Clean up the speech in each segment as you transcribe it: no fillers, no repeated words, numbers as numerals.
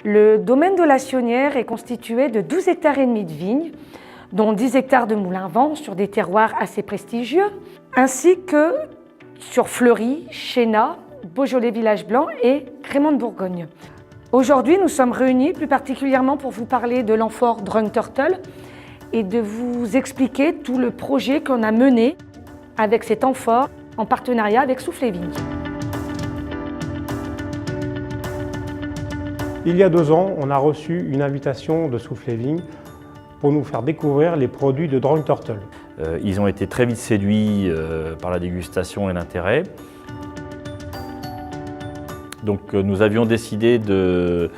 Le domaine de la Sionnière est constitué de 12 hectares et demi de vignes, dont 10 hectares de moulins-vent sur des terroirs assez prestigieux, ainsi que sur Fleury, Chénat, Beaujolais Village Blanc et Crémant de Bourgogne. Aujourd'hui, nous sommes réunis plus particulièrement pour vous parler de l'amphore Drunk Turtle et de vous expliquer tout le projet qu'on a mené avec cet amphore en partenariat avec Soufflet Vignes. Il y a 2 ans, on a reçu une invitation de Soufflet Vignes pour nous faire découvrir les produits de Drunk Turtle. Ils ont été très vite séduits par la dégustation et l'intérêt. Donc nous avions décidé de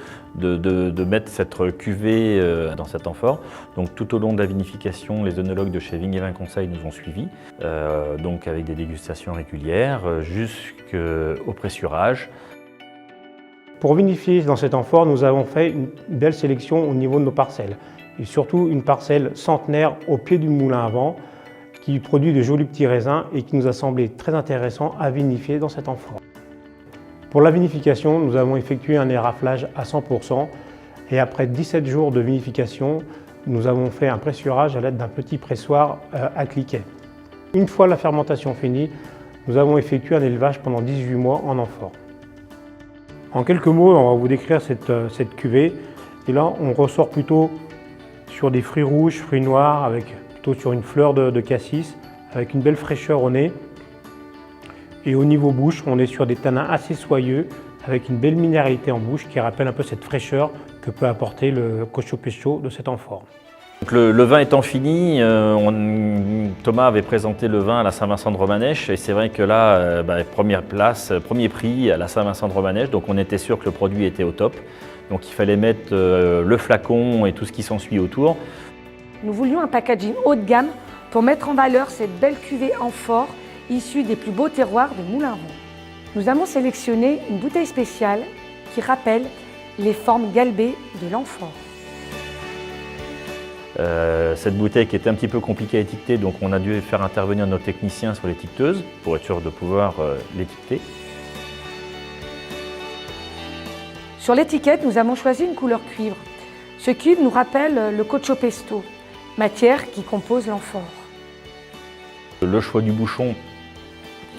mettre cette cuvée dans cet amphore. Donc tout au long de la vinification, les œnologues de chez Vignes et Vins Conseil nous ont suivis, donc avec des dégustations régulières jusqu'au pressurage. Pour vinifier dans cet amphore, nous avons fait une belle sélection au niveau de nos parcelles. Et surtout une parcelle centenaire au pied du moulin à vent qui produit de jolis petits raisins et qui nous a semblé très intéressant à vinifier dans cet amphore. Pour la vinification, nous avons effectué un éraflage à 100% et après 17 jours de vinification, nous avons fait un pressurage à l'aide d'un petit pressoir à cliquet. Une fois la fermentation finie, nous avons effectué un élevage pendant 18 mois en amphore. En quelques mots, on va vous décrire cette cuvée. Et là, on ressort plutôt sur des fruits rouges, fruits noirs, plutôt sur une fleur de cassis, avec une belle fraîcheur au nez. Et au niveau bouche, on est sur des tanins assez soyeux, avec une belle minéralité en bouche qui rappelle un peu cette fraîcheur que peut apporter le Cocho Pecho de cet amphore. Donc le vin étant fini, Thomas avait présenté le vin à la Saint-Vincent de Romanèche et c'est vrai que là, première place, premier prix à la Saint-Vincent de Romanèche, donc on était sûr que le produit était au top. Donc il fallait mettre le flacon et tout ce qui s'ensuit autour. Nous voulions un packaging haut de gamme pour mettre en valeur cette belle cuvée amphore issue des plus beaux terroirs de Moulins-Vent. Nous avons sélectionné une bouteille spéciale qui rappelle les formes galbées de l'amphore. Cette bouteille qui était un petit peu compliquée à étiqueter, donc on a dû faire intervenir nos techniciens sur l'étiqueteuse pour être sûr de pouvoir l'étiqueter. Sur l'étiquette, nous avons choisi une couleur cuivre. Ce cuivre nous rappelle le Cocho Pesto, matière qui compose l'amphore. Le choix du bouchon,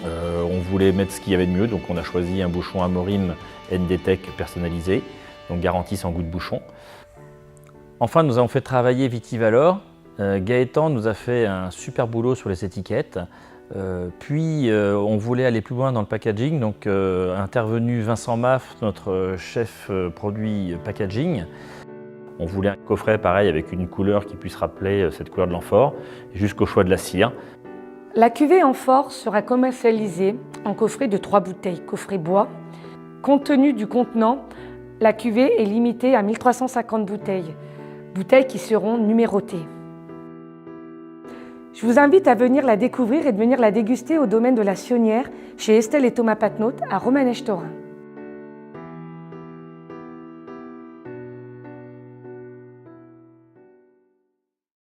on voulait mettre ce qu'il y avait de mieux, donc on a choisi un bouchon Amorim NDTech personnalisé, donc garantie sans goût de bouchon. Enfin, nous avons fait travailler Vitivalor. Gaëtan nous a fait un super boulot sur les étiquettes. Puis on voulait aller plus loin dans le packaging, donc intervenu Vincent Maff, notre chef produit packaging. On voulait un coffret pareil avec une couleur qui puisse rappeler cette couleur de l'amphore, jusqu'au choix de la cire. La cuvée amphore sera commercialisée en coffret de 3 bouteilles, coffret bois. Compte tenu du contenant, la cuvée est limitée à 1350 bouteilles qui seront numérotées. Je vous invite à venir la découvrir et de venir la déguster au domaine de la Sionnière chez Estelle et Thomas Patnaud à Romanèche-Thorin.